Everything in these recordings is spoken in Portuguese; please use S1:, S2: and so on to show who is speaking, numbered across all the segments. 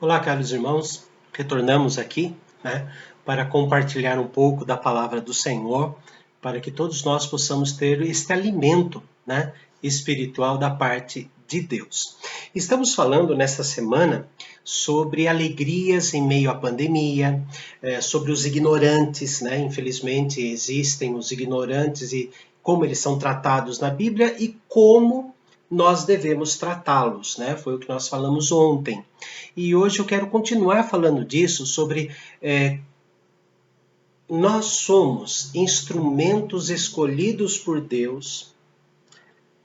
S1: Olá, caros irmãos, retornamos aqui, para compartilhar um pouco da palavra do Senhor, para que todos nós possamos ter este alimento, espiritual da parte de Deus. Estamos falando nesta semana sobre alegrias em meio à pandemia, sobre os ignorantes, Infelizmente existem os ignorantes e como eles são tratados na Bíblia e como nós devemos tratá-los, Foi o que nós falamos ontem. E hoje eu quero continuar falando disso, sobre nós somos instrumentos escolhidos por Deus,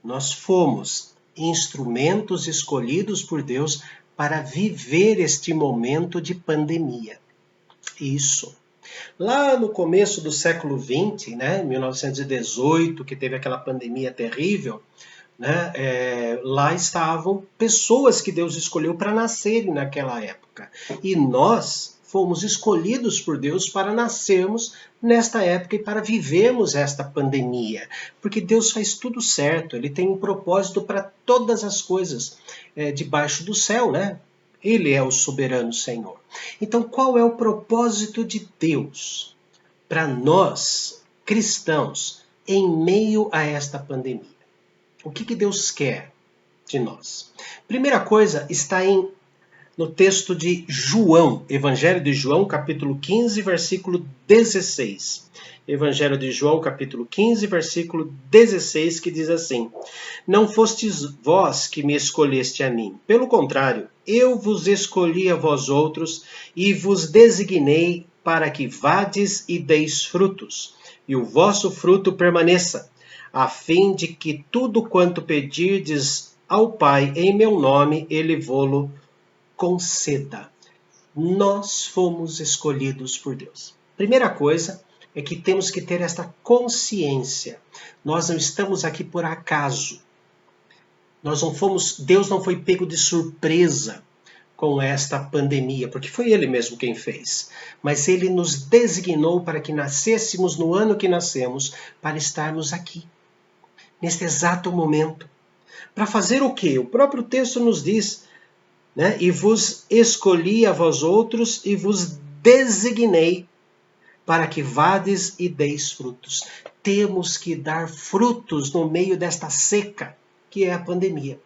S1: nós fomos instrumentos escolhidos por Deus para viver este momento de pandemia. Isso. Lá no começo do século XX, 1918, que teve aquela pandemia terrível, lá estavam pessoas que Deus escolheu para nascerem naquela época. E nós fomos escolhidos por Deus para nascermos nesta época e para vivermos esta pandemia. Porque Deus faz tudo certo, Ele tem um propósito para todas as coisas debaixo do céu, Ele é o soberano Senhor. Então, qual é o propósito de Deus para nós, cristãos, em meio a esta pandemia? O que Deus quer de nós? Primeira coisa está no texto de João, Evangelho de João, capítulo 15, versículo 16. Evangelho de João, capítulo 15, versículo 16, que diz assim: Não fostes vós que me escolheste a mim. Pelo contrário, eu vos escolhi a vós outros e vos designei para que vades e deis frutos, e o vosso fruto permaneça, a fim de que tudo quanto pedirdes ao Pai em meu nome, Ele vô-lo conceda. Nós fomos escolhidos por Deus. Primeira coisa é que temos que ter esta consciência. Nós não estamos aqui por acaso. Deus não foi pego de surpresa com esta pandemia, porque foi Ele mesmo quem fez. Mas Ele nos designou para que nascêssemos no ano que nascemos, para estarmos aqui, neste exato momento. Para fazer o quê? O próprio texto nos diz, E vos escolhi a vós outros e vos designei para que vades e deis frutos. Temos que dar frutos no meio desta seca, que é a pandemia.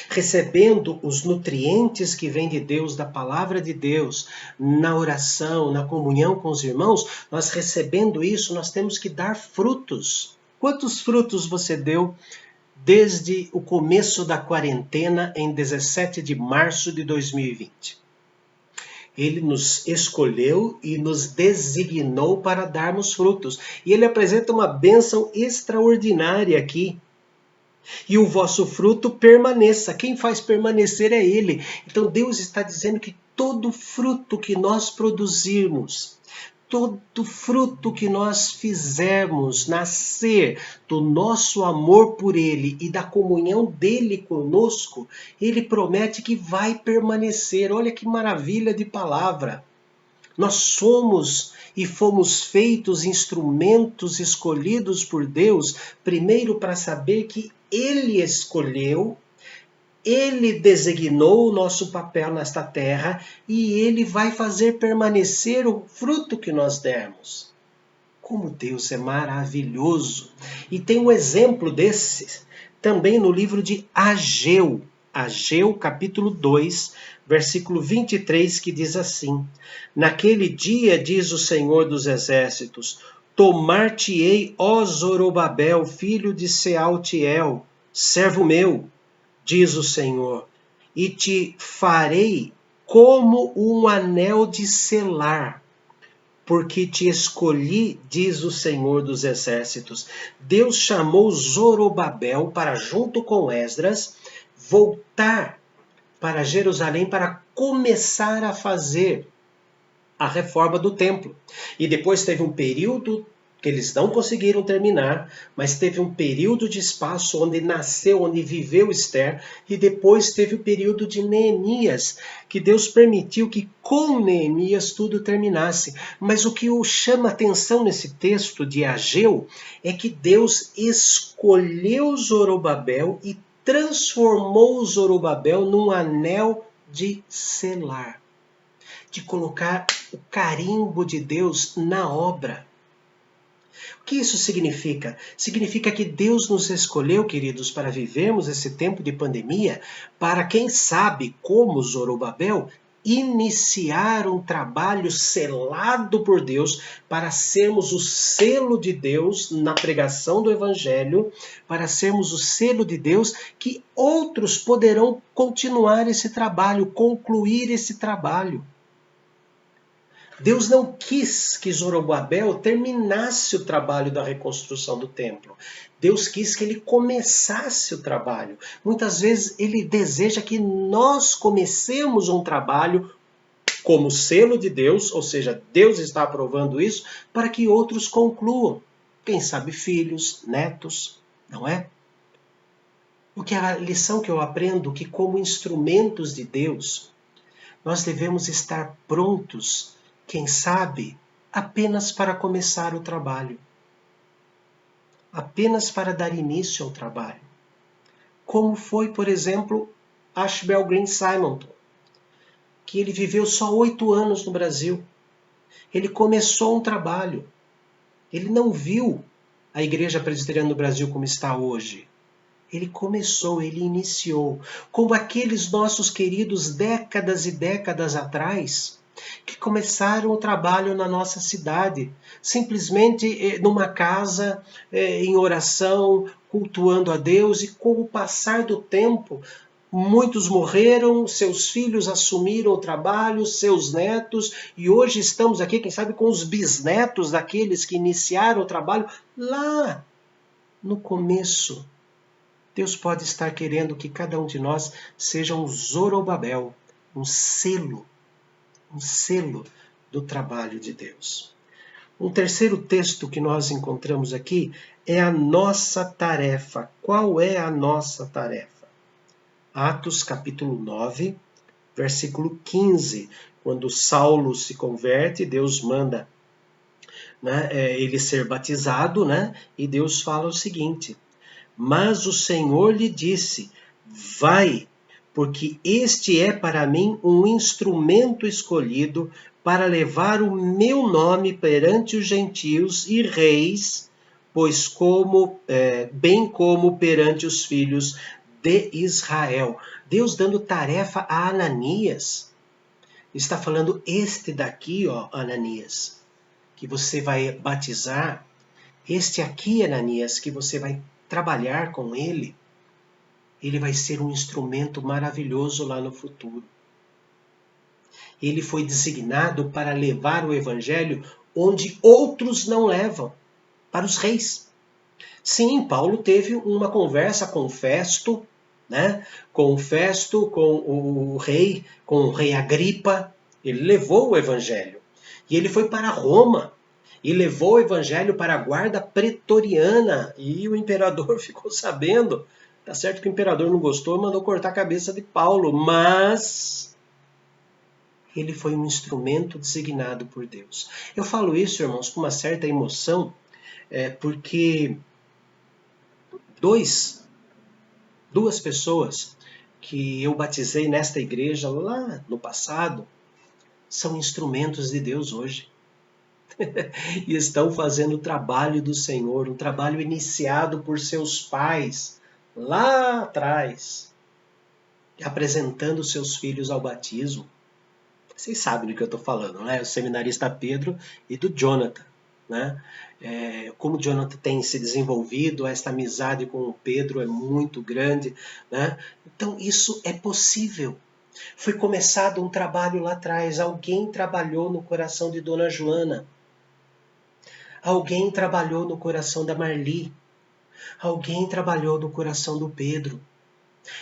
S1: Recebendo os nutrientes que vêm de Deus, da palavra de Deus, na oração, na comunhão com os irmãos, nós recebendo isso, nós temos que dar frutos. Quantos frutos você deu desde o começo da quarentena, em 17 de março de 2020? Ele nos escolheu e nos designou para darmos frutos. E Ele apresenta uma bênção extraordinária aqui. E o vosso fruto permaneça. Quem faz permanecer é Ele. Então Deus está dizendo que todo fruto que nós produzirmos, todo fruto que nós fizermos nascer do nosso amor por Ele e da comunhão dEle conosco, Ele promete que vai permanecer. Olha que maravilha de palavra. Nós somos e fomos feitos instrumentos escolhidos por Deus, primeiro para saber que Ele escolheu, Ele designou o nosso papel nesta terra e Ele vai fazer permanecer o fruto que nós dermos. Como Deus é maravilhoso! E tem um exemplo desse também no livro de Ageu. Ageu, capítulo 2, versículo 23, que diz assim: Naquele dia, diz o Senhor dos Exércitos, tomar-te-ei, ó Zorobabel, filho de Sealtiel, servo meu, diz o Senhor, e te farei como um anel de selar, porque te escolhi, diz o Senhor dos Exércitos. Deus chamou Zorobabel para, junto com Esdras, voltar para Jerusalém para começar a fazer a reforma do templo. E depois teve um período que eles não conseguiram terminar, mas teve um período de espaço onde nasceu, onde viveu Esther, e depois teve o período de Neemias, que Deus permitiu que com Neemias tudo terminasse. Mas o que chama atenção nesse texto de Ageu é que Deus escolheu Zorobabel e transformou Zorobabel num anel de selar, de colocar o carimbo de Deus na obra. O que isso significa? Significa que Deus nos escolheu, queridos, para vivermos esse tempo de pandemia, para, quem sabe, como Zorobabel, iniciar um trabalho selado por Deus, para sermos o selo de Deus na pregação do Evangelho, para sermos o selo de Deus que outros poderão continuar esse trabalho, concluir esse trabalho. Deus não quis que Zorobabel terminasse o trabalho da reconstrução do templo. Deus quis que ele começasse o trabalho. Muitas vezes ele deseja que nós comecemos um trabalho como selo de Deus, ou seja, Deus está aprovando isso, para que outros concluam. Quem sabe filhos, netos, não é? Porque a lição que eu aprendo é que, como instrumentos de Deus, nós devemos estar prontos, quem sabe, apenas para começar o trabalho. Apenas para dar início ao trabalho. Como foi, por exemplo, Ashbel Green Simonton, que ele viveu só 8 anos no Brasil. Ele começou um trabalho. Ele não viu a Igreja Presbiteriana do Brasil como está hoje. Ele começou, ele iniciou. Como aqueles nossos queridos décadas e décadas atrás, que começaram o trabalho na nossa cidade, simplesmente numa casa, em oração, cultuando a Deus, e com o passar do tempo, muitos morreram, seus filhos assumiram o trabalho, seus netos, e hoje estamos aqui, quem sabe, com os bisnetos daqueles que iniciaram o trabalho lá no começo. Deus pode estar querendo que cada um de nós seja um Zorobabel, um selo do trabalho de Deus. Um terceiro texto que nós encontramos aqui é a nossa tarefa. Qual é a nossa tarefa? Atos capítulo 9, versículo 15. Quando Saulo se converte, Deus manda, ele ser batizado, e Deus fala o seguinte: mas o Senhor lhe disse: vai, porque este é para mim um instrumento escolhido para levar o meu nome perante os gentios e reis, pois bem como perante os filhos de Israel. Deus dando tarefa a Ananias. Está falando, este daqui, Ananias, que você vai batizar, este aqui, Ananias, que você vai trabalhar com ele vai ser um instrumento maravilhoso lá no futuro. Ele foi designado para levar o evangelho onde outros não levam, para os reis. Sim, Paulo teve uma conversa com Festo, com o rei Agripa. Ele levou o evangelho. E ele foi para Roma e levou o evangelho para a guarda pretoriana. E o imperador ficou sabendo. Tá certo que o imperador não gostou e mandou cortar a cabeça de Paulo, mas ele foi um instrumento designado por Deus. Eu falo isso, irmãos, com uma certa emoção, porque duas pessoas que eu batizei nesta igreja lá no passado são instrumentos de Deus hoje. E estão fazendo o trabalho do Senhor, um trabalho iniciado por seus pais lá atrás, apresentando seus filhos ao batismo. Vocês sabem do que eu estou falando, O seminarista Pedro e do Jonathan, como o Jonathan tem se desenvolvido, esta amizade com o Pedro é muito grande, Então isso é possível. Foi começado um trabalho lá atrás, alguém trabalhou no coração de Dona Joana, alguém trabalhou no coração da Marli, alguém trabalhou no coração do Pedro,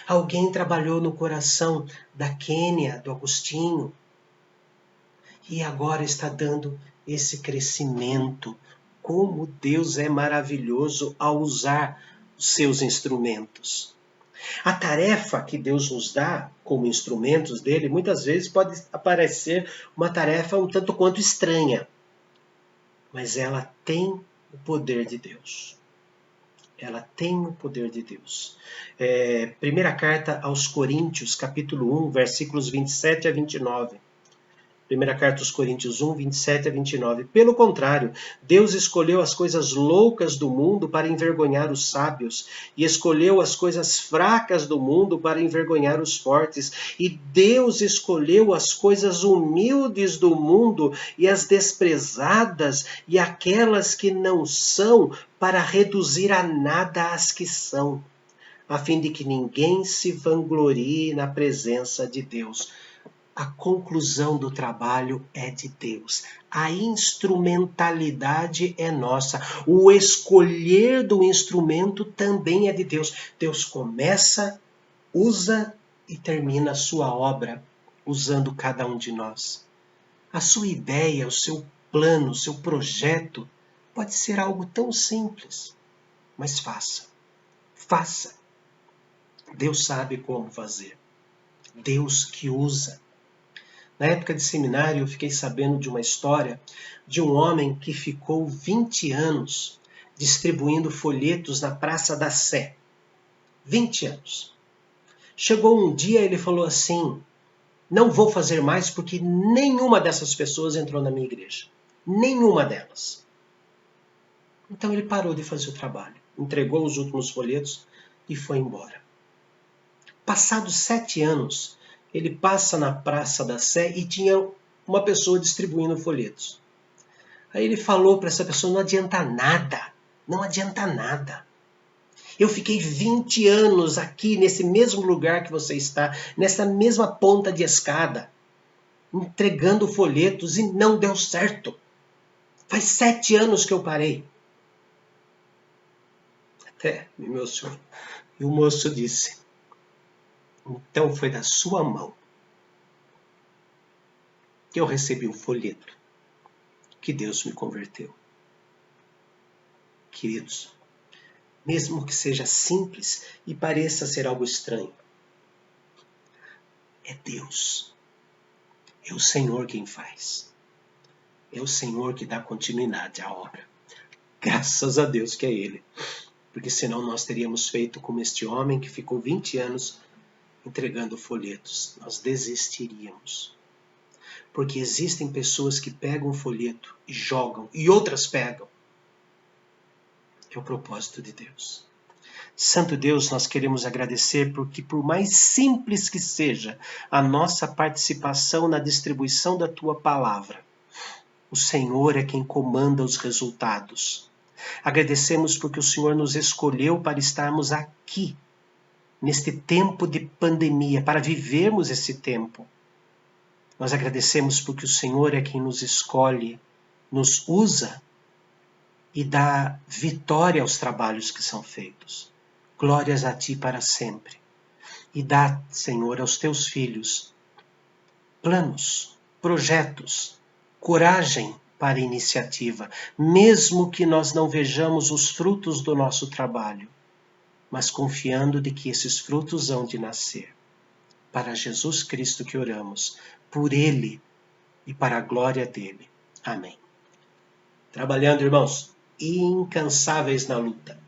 S1: alguém trabalhou no coração da Kênia, do Agostinho, e agora está dando esse crescimento. Como Deus é maravilhoso ao usar os seus instrumentos. A tarefa que Deus nos dá como instrumentos dele, muitas vezes pode parecer uma tarefa um tanto quanto estranha, mas ela tem o poder de Deus. Ela tem o poder de Deus. Primeira carta aos Coríntios, capítulo 1, versículos 27 a 29. Primeira carta aos Coríntios 1, 27 a 29. Pelo contrário, Deus escolheu as coisas loucas do mundo para envergonhar os sábios, e escolheu as coisas fracas do mundo para envergonhar os fortes. E Deus escolheu as coisas humildes do mundo e as desprezadas e aquelas que não são, para reduzir a nada as que são, a fim de que ninguém se vanglorie na presença de Deus. A conclusão do trabalho é de Deus. A instrumentalidade é nossa. O escolher do instrumento também é de Deus. Deus começa, usa e termina a sua obra usando cada um de nós. A sua ideia, o seu plano, o seu projeto pode ser algo tão simples, mas faça. Faça. Deus sabe como fazer. Deus que usa. Na época de seminário, eu fiquei sabendo de uma história de um homem que ficou 20 anos distribuindo folhetos na Praça da Sé. 20 anos. Chegou um dia e ele falou assim: não vou fazer mais porque nenhuma dessas pessoas entrou na minha igreja. Nenhuma delas. Então ele parou de fazer o trabalho, entregou os últimos folhetos e foi embora. Passados 7 anos, ele passa na Praça da Sé e tinha uma pessoa distribuindo folhetos. Aí ele falou para essa pessoa: não adianta nada, não adianta nada. Eu fiquei 20 anos aqui nesse mesmo lugar que você está, nessa mesma ponta de escada, entregando folhetos e não deu certo. Faz 7 anos que eu parei. Até meu senhor. E o moço disse: então foi da sua mão que eu recebi o folheto que Deus me converteu. Queridos, mesmo que seja simples e pareça ser algo estranho, é Deus. É o Senhor quem faz. É o Senhor que dá continuidade à obra. Graças a Deus que é Ele. Porque senão nós teríamos feito como este homem que ficou 20 anos entregando folhetos. Nós desistiríamos. Porque existem pessoas que pegam o folheto e jogam, e outras pegam. É o propósito de Deus. Santo Deus, nós queremos agradecer porque, por mais simples que seja a nossa participação na distribuição da Tua palavra, o Senhor é quem comanda os resultados. Agradecemos porque o Senhor nos escolheu para estarmos aqui, neste tempo de pandemia, para vivermos esse tempo. Nós agradecemos porque o Senhor é quem nos escolhe, nos usa e dá vitória aos trabalhos que são feitos. Glórias a Ti para sempre. E dá, Senhor, aos Teus filhos planos, projetos, coragem para a iniciativa, mesmo que nós não vejamos os frutos do nosso trabalho, mas confiando de que esses frutos hão de nascer. Para Jesus Cristo que oramos, por Ele e para a glória dEle. Amém. Trabalhando, irmãos, incansáveis na luta.